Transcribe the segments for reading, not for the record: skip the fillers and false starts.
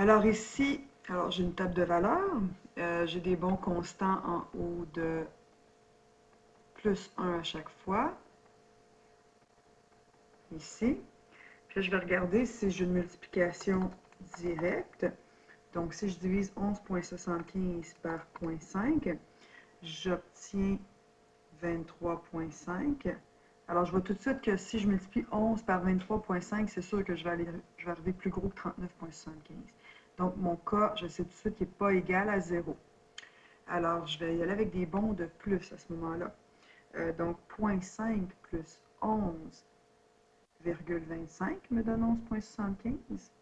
Alors ici, j'ai une table de valeurs. J'ai des bons constants en haut de plus 1 à chaque fois. Ici. Puis là, je vais regarder si j'ai une multiplication directe. Donc, si je divise 11,75 par 0,5, j'obtiens 23,5. Alors, je vois tout de suite que si je multiplie 11 par 23,5, c'est sûr que je vais arriver plus gros que 39,75. Donc, mon cas, je sais tout de suite qu'il n'est pas égal à 0. Alors, je vais y aller avec des bons de plus à ce moment-là. Donc, 0,5 plus 11,25 me donne 11,75.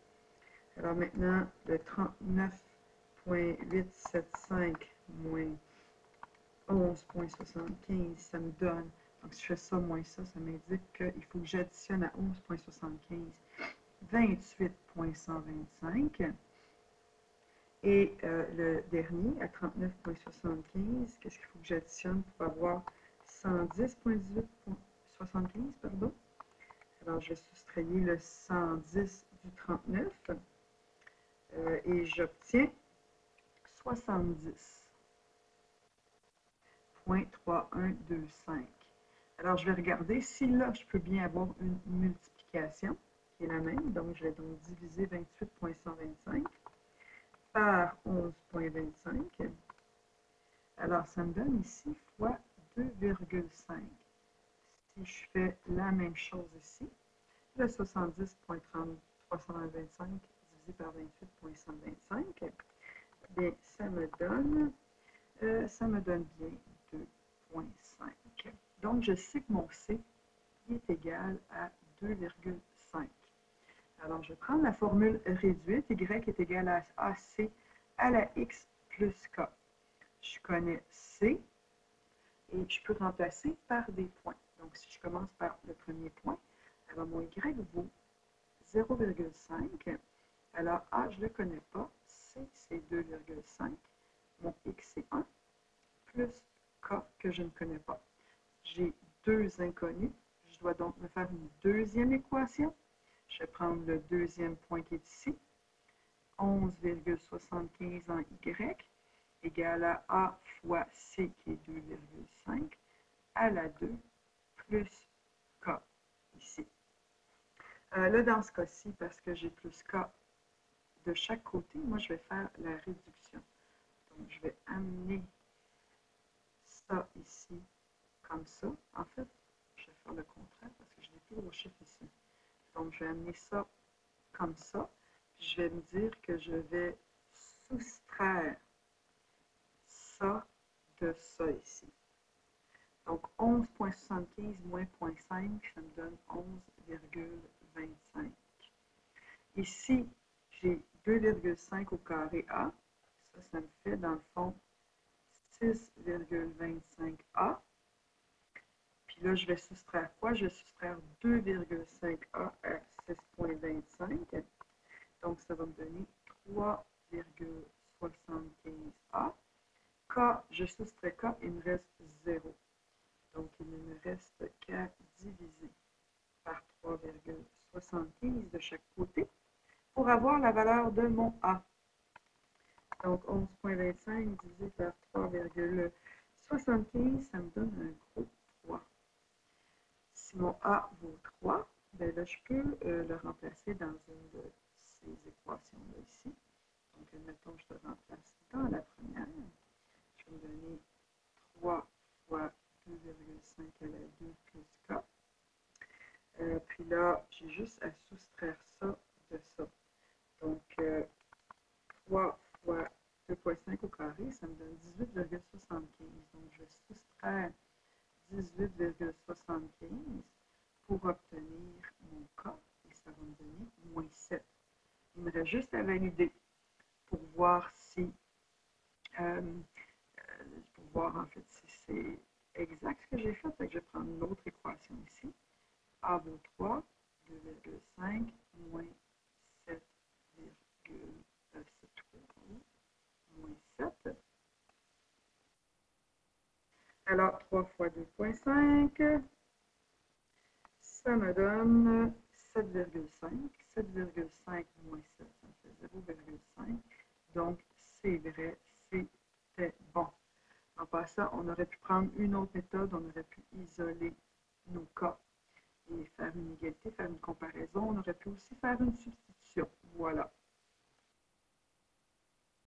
Alors maintenant, le 39,875 moins 11,75, ça me donne, donc si je fais ça moins ça, ça m'indique qu'il faut que j'additionne à 11,75 28,125. Et le dernier, à 39,75, qu'est-ce qu'il faut que j'additionne pour avoir 110,1875, pardon? Alors, je vais soustrayer le 110 du 39 et j'obtiens 70,3125. Alors, je vais regarder si là, je peux bien avoir une multiplication qui est la même. Donc, je vais donc diviser 28,125 par 11,25. Alors, ça me donne ici fois 2,5. Si je fais la même chose ici, le 70,325 divisé par 28,125, bien, ça me donne bien 2,5. Donc, je sais que mon C est égal à 2,5. Alors, je vais prendre la formule réduite. Y est égal à AC à la X plus K. Je connais C et je peux remplacer par des points. Donc, si je commence par le premier point, alors mon Y vaut 0,5. Alors, A, je ne le connais pas. C, c'est 2,5. Mon X, c'est 1. Plus K, que je ne connais pas. J'ai deux inconnus. Je dois donc me faire une deuxième équation. Je vais prendre le deuxième point qui est ici. 11,75 en Y égale à A fois C qui est 2,5 à la 2 plus K ici. Là, dans ce cas-ci, parce que j'ai plus K de chaque côté, moi, je vais faire la réduction. Donc, je vais amener ça ici comme ça. En fait, je vais faire le contraire parce que je n'ai plus gros chiffre ici. Donc, je vais amener ça comme ça. Puis, je vais me dire que je vais soustraire ça de ça ici. Donc, 11,75 moins 0,5, ça me donne 11,25. Ici, j'ai 2,5 au carré A. Ça me fait, dans le fond, 6,25A. Puis là, je vais soustraire quoi? Je vais soustraire 2,5A à 6,25. Donc, ça va me donner 3,75A. K, je soustrais K, il me reste 0. Donc, il ne me reste qu'à diviser par 3,75 de chaque côté pour avoir la valeur de mon A. Donc, 11,25 divisé par 3,75, ça me donne un gros 3. Si mon A vaut 3, bien là, je peux le remplacer dans une de ces équations-là ici. Donc, admettons, je le remplace dans la première. Je vais me donner 3 fois 2,5 à la 2 plus K. Puis là, j'ai juste à soustraire ça de ça. Donc, 3 fois 2,5 au carré, ça me donne 18,75. Donc, je vais soustraire 18,75 pour obtenir mon K et ça va me donner moins 7. Il me reste juste à valider pour voir si, pour voir en fait si c'est exact ce que j'ai fait. Donc, je vais prendre une autre équation ici. A vaut 3, 2,5 moins 7. Alors, 3 fois 2,5, ça me donne 7,5. 7,5 moins 7, ça me fait 0,5. c'est vrai, c'était bon. En passant, on aurait pu prendre une autre méthode, on aurait pu isoler nos cas et faire une égalité, faire une comparaison. On aurait pu aussi faire une substitution. Voilà.